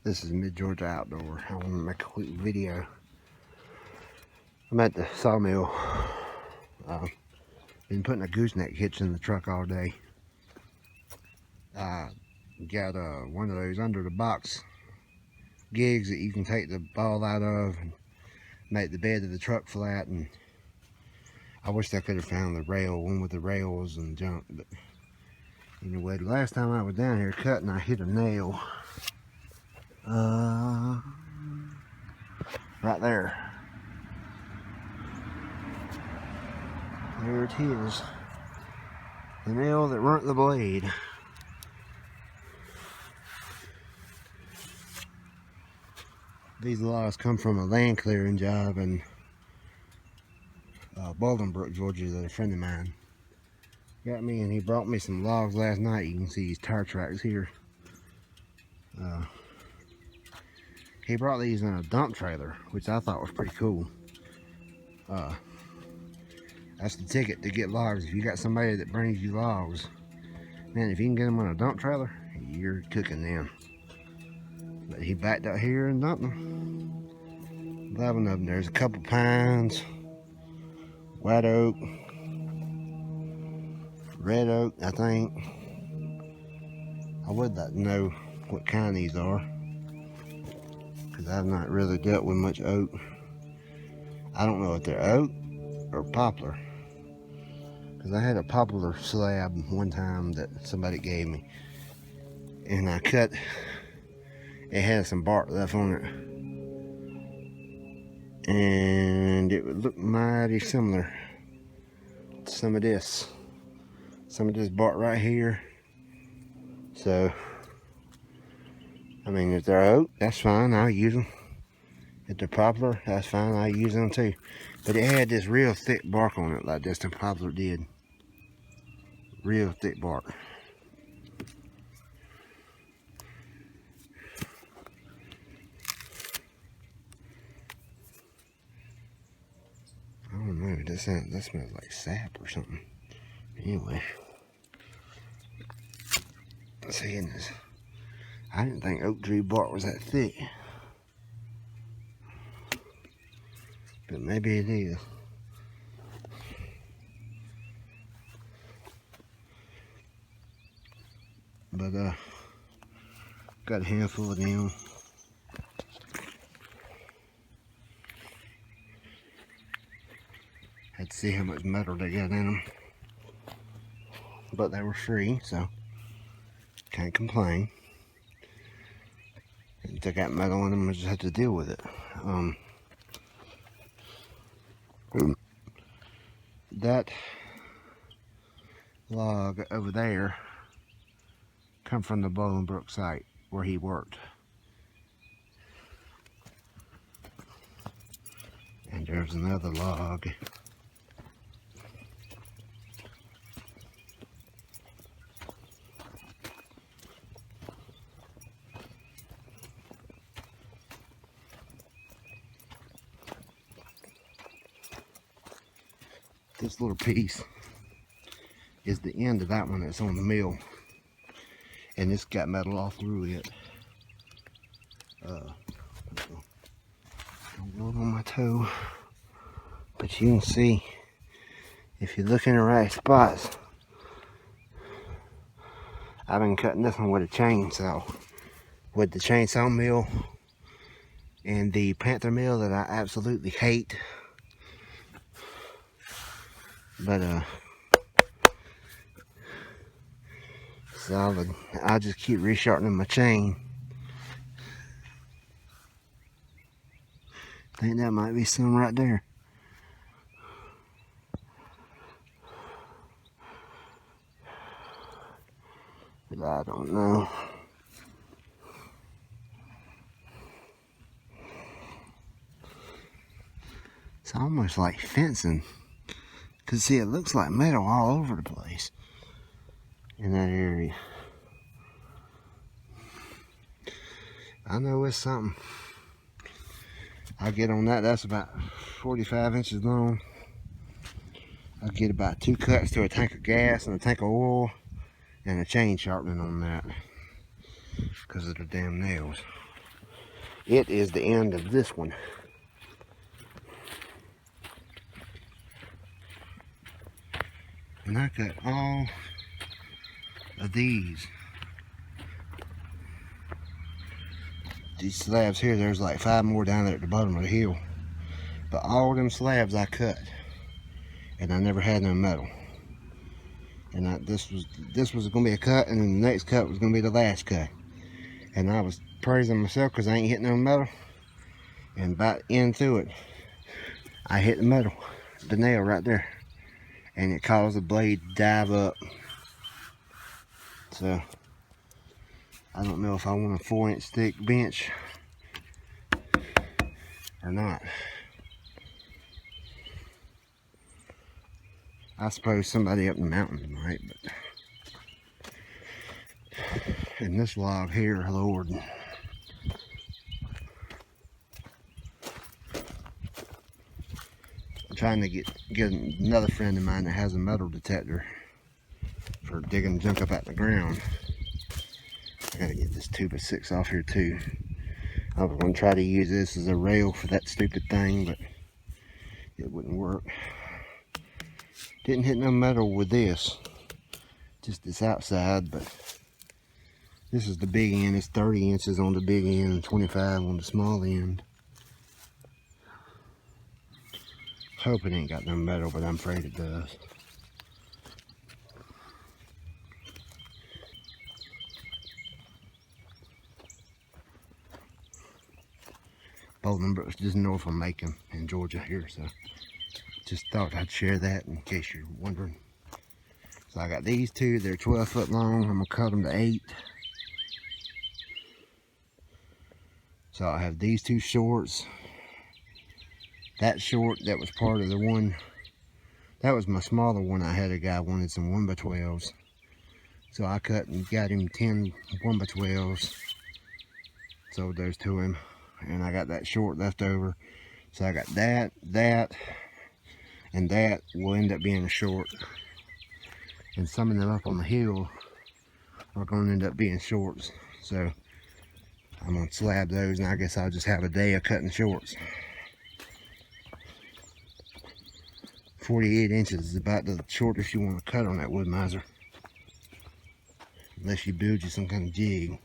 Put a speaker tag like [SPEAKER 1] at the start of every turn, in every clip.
[SPEAKER 1] This is MidGAOutdoor. I want to make a quick video. I'm at the Sawmill. Been putting a gooseneck hitch in the truck all day. Got one of those under the box gigs that you can take the ball out of and make the bed of the truck flat. And I wish I could have found the rail, one with the rails and junk. But anyway, the last time I was down here cutting, I hit a nail. Right there. There it is. The nail that burnt the blade. These logs come from a land clearing job in Bolingbrook, Georgia, that a friend of mine got me, and he brought me some logs last night. You can see these tire tracks here. He brought these in a dump trailer, which I thought was pretty cool. That's the ticket to get logs. If you got somebody that brings you logs, man, if you can get them on a dump trailer, you're cooking them. But he backed out here and dumped them. 11 of them. There's a couple pines, white oak, red oak, I think. I would like to know what kind these are, because I've not really dealt with much oak. I don't know if they're oak or poplar, because I had a poplar slab one time that somebody gave me, and I cut. It had some bark left on it, and it would look mighty similar to some of this bark right here. So, I mean, if they're oak, that's fine, I'll use them. If they're poplar, that's fine, I'll use them too. But it had this real thick bark on it, like this the poplar did. Real thick bark. I don't know, that smells like sap or something. Anyway. Seeing this, I didn't think oak tree bark was that thick. But maybe it is. But got a handful of them. Had to see how much metal they got in them. But they were free, so can't complain. If they got metal in them, I just have to deal with it. That log over there come from the Bolingbrook site where he worked. And there's another log. This little piece is the end of that one that's on the mill, and it's got metal all through it. Don't go on my toe, but you can see if you look in the right spots. I've been cutting this one with a chainsaw, with the chainsaw mill and the panther mill that I absolutely hate. But solid. I'll just keep resharpening my chain. I think that might be some right there. But I don't know. It's almost like fencing. Cause see, it looks like metal all over the place in that area. I know it's something. I'll get on that. That's about 45 inches long. I'll get about 2 cuts to a tank of gas and a tank of oil and a chain sharpening on that because of the damn nails. it is the end of this one. And I cut all of these slabs here. There's like 5 more down there at the bottom of the hill. But all them slabs I cut, and I never had no metal. And this was gonna be a cut, and then the next cut was gonna be the last cut. And I was praising myself because I ain't hitting no metal. And about into it, I hit the metal, the nail right there, and it caused the blade to dive up. So I don't know if I want a 4-inch thick bench or not. I suppose somebody up in the mountains might, but and this log here, Lord. I'm trying to get another friend of mine that has a metal detector for digging junk up out the ground. I gotta get this 2x6 off here too. I was gonna try to use this as a rail for that stupid thing, but it wouldn't work. Didn't hit no metal with this, just this outside, but this is the big end. It's 30 inches on the big end and 25 on the small end. Hope it ain't got no metal, but I'm afraid it does. Boulderbrooks just north of Macon in Georgia here, so just thought I'd share that in case you're wondering. So I got these two, they're 12 foot long. I'm gonna cut them to 8. So I have these two shorts. That short, that was part of the one, that was my smaller one. I had a guy wanted some 1x12s. So I cut and got him 10 1x12s. Sold those to him. And I got that short left over. So I got that, and that will end up being a short. And some of them up on the hill are going to end up being shorts. So I'm going to slab those, and I guess I'll just have a day of cutting shorts. 48 inches is about the shortest you want to cut on that wood miser. Unless you build you some kind of jig.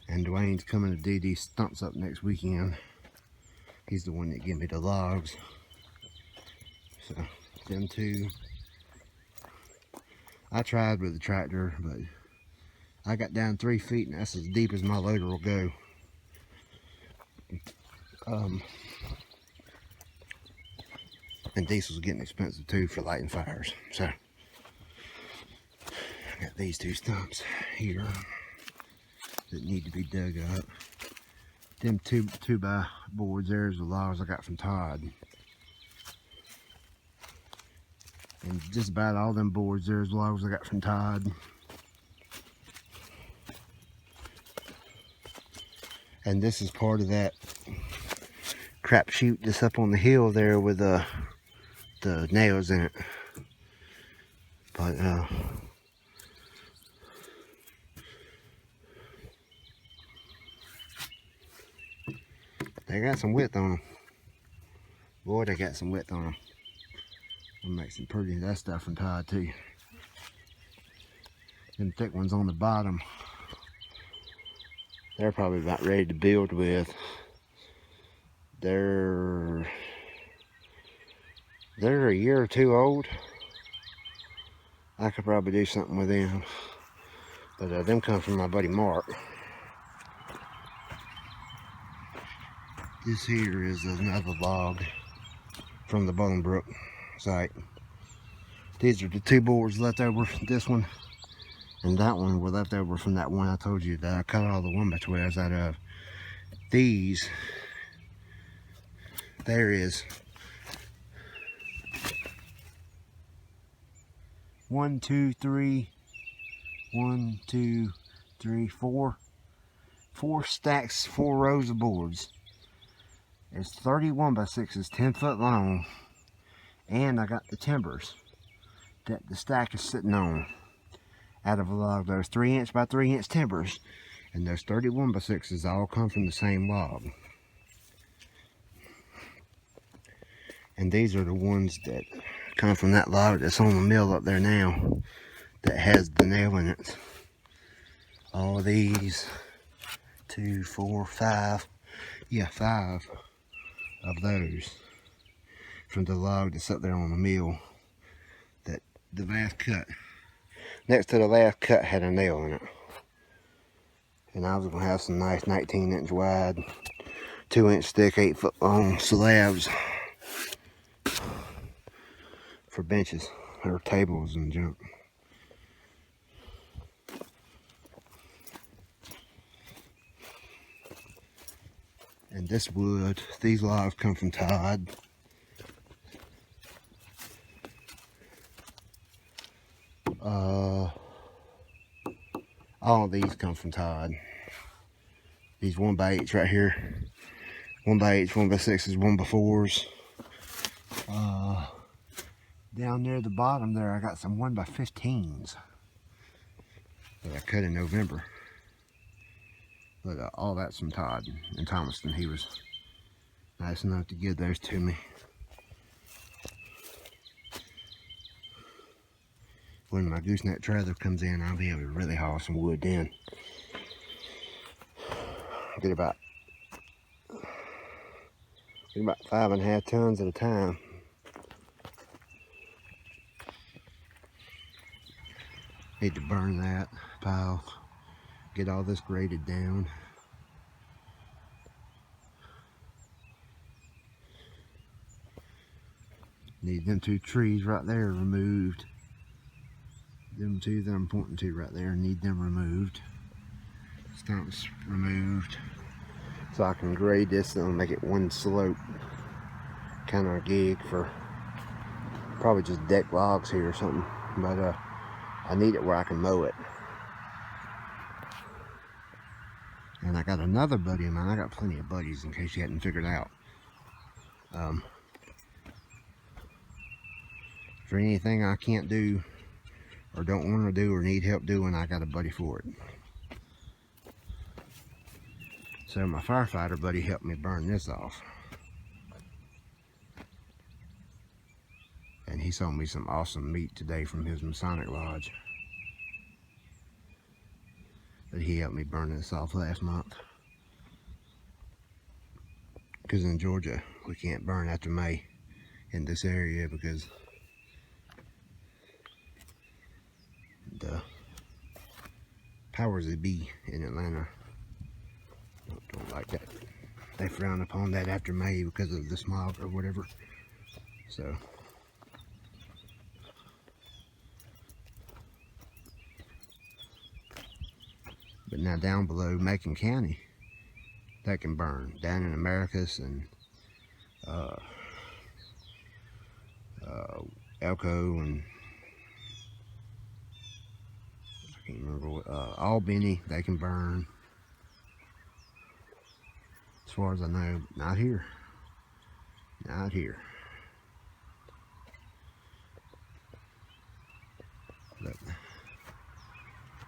[SPEAKER 1] And Dwayne's coming to do these stumps up next weekend. He's the one that gave me the logs. So, them two. I tried with the tractor, but I got down 3 feet, and that's as deep as my loader will go. And diesel's getting expensive too for lighting fires. So I got these two stumps here that need to be dug up. Them two by boards there's the logs I got from Todd. And just about all them boards there's the logs I got from Todd. And this is part of that crapshoot that's up on the hill there with the nails in it. But they got some width on them. Boy, they got some width on them. I'll make some pretty that stuff from Todd too. Them thick ones on the bottom, they're probably about ready to build with. They're a year or 2 old. I could probably do something with them. But them come from my buddy Mark. This here is another log from the Bolingbrook site. These are the 2 boards left over. This one and that one were left over from that one I told you that I cut all the 1x12s out of. These, there is 1, 2, 3, 1, 2, 3, 4 stacks, 4 rows of boards. It's 31 by 6s, 10 foot long, and I got the timbers that the stack is sitting on out of a lot of those 3-inch by 3-inch timbers. And those 31x6s all come from the same log. And these are the ones that come from that log that's on the mill up there now, that has the nail in it. All these, 2, 4, 5, yeah, 5 of those from the log that's up there on the mill, that the last cut, next to the last cut, had a nail in it. And I was going to have some nice 19-inch wide, 2-inch thick, 8-foot long slabs for benches or tables and junk. And this wood, these logs come from Todd. All of these come from Todd. These 1x8s right here. 1x8s, 1x6s, 1x4s. Down near the bottom there, I got some 1x15s that I cut in November. But all that's from Todd in Thomaston. He was nice enough to give those to me. When my gooseneck trailer comes in, I'll be able to really haul some wood in. Get about 5.5 tons at a time. Need to burn that pile, get all this graded down. Need them 2 trees right there removed. Them 2 that I'm pointing to right there, need them removed. Stumps removed. So I can grade this and make it one slope. Kind of a gig for probably just deck logs here or something. But I need it where I can mow it. And I got another buddy of mine. I got plenty of buddies in case you hadn't figured out. For anything I can't do or don't want to do or need help doing, I got a buddy for it. So my firefighter buddy helped me burn this off. And he sold me some awesome meat today from his Masonic Lodge. But he helped me burn this off last month. Because in Georgia, we can't burn after May in this area because the powers that be in Atlanta don't like that. They frown upon that after May because of the smog or whatever. So but now down below Macon County, that can burn. Down in Americus and Elko and I can't remember what, Albany, they can burn. As far as I know, not here. Not here. But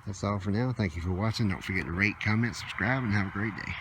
[SPEAKER 1] that's all for now. Thank you for watching. Don't forget to rate, comment, subscribe, and have a great day.